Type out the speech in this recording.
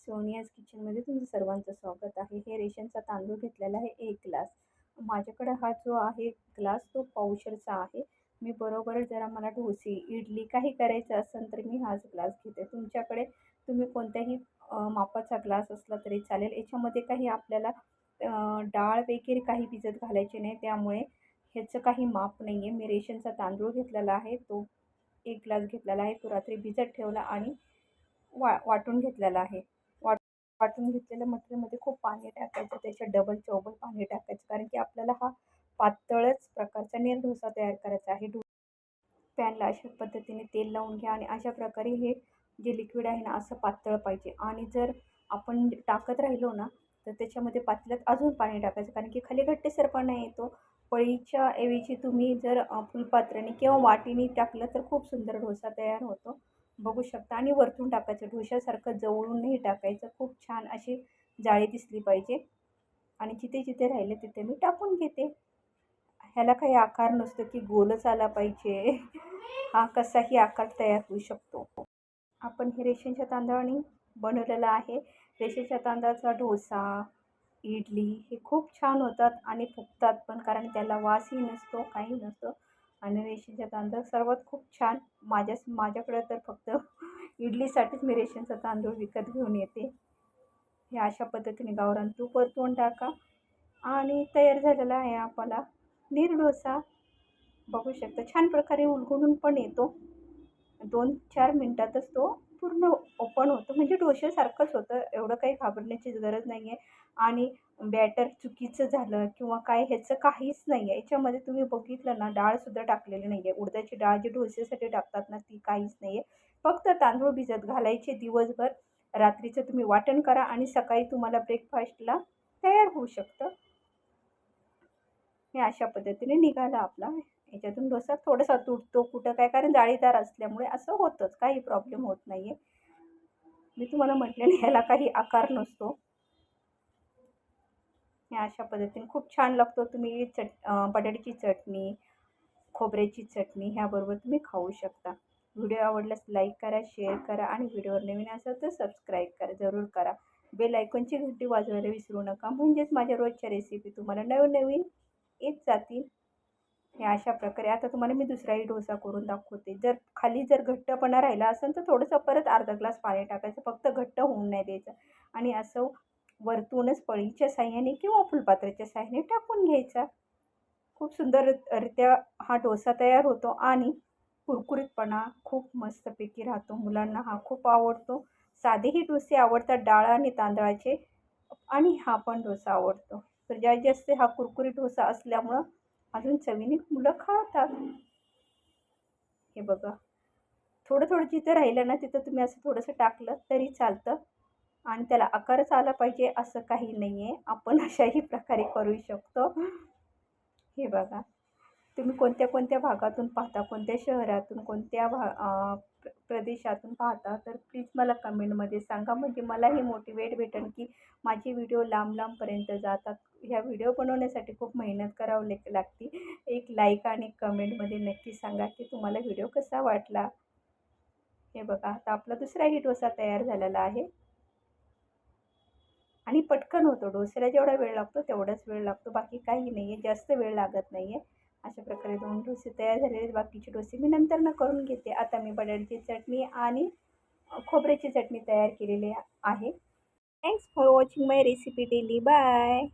सोनियाज किचनमध्ये तुमचं सर्वांचं स्वागत आहे. हे रेशनचा तांदूळ घेतलेला आहे 1 ग्लास. माझ्याकडे हा जो आहे ग्लास तो पावशेरचा आहे. मी बरोबर जरा मला डोसे, इडली काही करायचं असेल तर मी हाच ग्लास घेते. तुमच्याकडे तुम्ही कोणत्याही मापाचा ग्लास असला तरी चालेल. याच्यामध्ये काही आपल्याला डाळ वगैरे काही भिजत घालायचे नाही, त्यामुळे ह्याचं काही माप नाही आहे. मी रेशनचा तांदूळ घेतलेला आहे, तो 1 ग्लास घेतलेला आहे. तो रात्री भिजत ठेवला आणि वाटून घेतलेला आहे. वाटून घेतलेल्या मटेरियलमध्ये खूप पाणी टाकायचं, त्याच्यात डबल चौबल पाणी टाकायचं, कारण की आपल्याला हा पातळच प्रकारचा नीर डोसा तयार करायचा आहे. पॅनला अशा पद्धतीने तेल लावून घ्या आणि अशा प्रकारे हे जे लिक्विड आहे ना असं पातळ पाहिजे. आणि जर आपण टाकत राहिलो ना तर त्याच्यामध्ये पातेल्यात अजून पाणी टाकायचं, कारण की खाली घट्टसरपणा येतो. पळीच्या ऐवजी तुम्ही जर फुलपात्र्याने किंवा वाटीने टाकलं तर खूप सुंदर डोसा तयार होतो. बघू शकता. आणि वरतून टाकायचं, डोशासारखं जवळून नाही टाकायचं, खूप छान अशी जाळी दिसली पाहिजे. आणि जिथे जिथे राहिले तिथे मी टाकून घेते. ह्याला काही आकार नसतो की गोलच आला पाहिजे. हा कसाही आकार तयार होऊ शकतो. आपण हे रेशनच्या तांदळाने बनवलेला आहे. रेशनच्या तांदळाचा डोसा, इडली हे खूप छान होतात आणि फुगतात पण, कारण त्याला वासही नसतो, काही नसतं. आणि रेशनचा तांदूळ सर्वात खूप छान. माझ्याकडे तर फक्त इडलीसाठीच मी रेशनचा तांदूळ विकत घेऊन येते. हे अशा पद्धतीने गावरान तूप परतून टाका आणि तयार झालेला आहे आपला नीर डोसा. बघू शकता छान प्रकारे उलगडून पण येतो. 2-4 मिनटातच तो पूर्ण ओपन होतो, म्हणजे डोशासारखंच होतं. एवढं काही घाबरण्याचीच गरज नाही आहे. आणि बॅटर चुकीचं झालं किंवा काय ह्याचं काहीच नाही आहे. याच्यामध्ये तुम्ही बघितलं ना डाळसुद्धा टाकलेली नाही आहे. उडदाची डाळ जी डोसेसाठी टाकतात ना ती काहीच नाही आहे. फक्त तांदूळ भिजत घालायचे दिवसभर. रात्रीचं तुम्ही वाटण करा आणि सकाळी तुम्हाला ब्रेकफास्टला तयार होऊ शकतं. हे अशा पद्धतीने निघाला आपला. याच्यातून डोसा थोडासा तुटतो कुठं काय, कारण जाळीदार असल्यामुळे असं होतंच, काही प्रॉब्लेम होत नाही आहे. मी तुम्हाला म्हटलेलं ह्याला काही आकार नसतो. हे अशा पद्धतीने खूप छान लागतो. तुम्ही बटाट्याची चटणी, खोबऱ्याची चटणी ह्याबरोबर तुम्ही खाऊ शकता. व्हिडिओ आवडल्यास लाईक करा, शेअर करा आणि व्हिडिओवर नवीन असाल तर सबस्क्राईब करा, जरूर करा. बेल आयकॉनची घंटी वाजवायला विसरू नका, म्हणजेच माझ्या रोजच्या रेसिपी तुम्हाला नवीन येत जातील. हे अशा प्रकारे आता तुम्हाला मी दुसराही डोसा करून दाखवते. जर घट्टपणा राहिला असेल तर थोडंसं परत अर्धा ग्लास पाणी टाकायचं, फक्त घट्ट होऊन नाही द्यायचं. आणि असं वरतूनच पळीच्या साह्याने किंवा फुलपात्राच्या साह्याने टाकून घ्यायचा. खूप सुंदररित्या हा डोसा तयार होतो आणि कुरकुरीतपणा खूप मस्तपैकी राहतो. मुलांना हा खूप आवडतो. साधेही डोसे आवडतात डाळ आणि तांदळाचे, आणि हा पण डोसा आवडतो. तर जास्तीत जास्त हा कुरकुरीत डोसा असल्यामुळं अजून चवीने मुलं खातात. हे बघा, थोडं थोडं जिथं राहिलं ना तिथं तुम्ही असं थोडंसं टाकलं तरी चालतं. आणि त्याला आकारच आला पाहिजे असं काही नाही आहे. आपण अशाही प्रकारे करू शकतो. हे बघा, तुम्ही कोणत्या कोणत्या भागातून पाहता, कोणत्या शहरातून, कोणत्या प्रदेशातून पाहता, तर प्लीज मला कमेंटमध्ये सांगा, म्हणजे मलाही मोटिवेट भेटेल की माझे व्हिडिओ लांब लांबपर्यंत जातात. ह्या व्हिडिओ बनवण्यासाठी खूप मेहनत करावी लागते. एक लाईक आणि कमेंटमध्ये नक्की सांगा की तुम्हाला व्हिडिओ कसा वाटला. हे बघा, आता आपला दुसराही डोसा तयार झालेला आहे. आणि पटकन होतो. डोस्याला जेवढा वेळ लागतो तेवढाच वेळ लागतो, बाकी काही नाही आहे, जास्त वेळ लागत नाही आहे. अशा प्रकारे 2 डोसे तयार झालेले आहेत. बाकीचे डोसे मी नंतर करून घेते. आता मी बटाट्याची चटणी आणि खोबऱ्याची चटणी तयार केलेली आहे. Thanks for watching my recipe daily. Bye.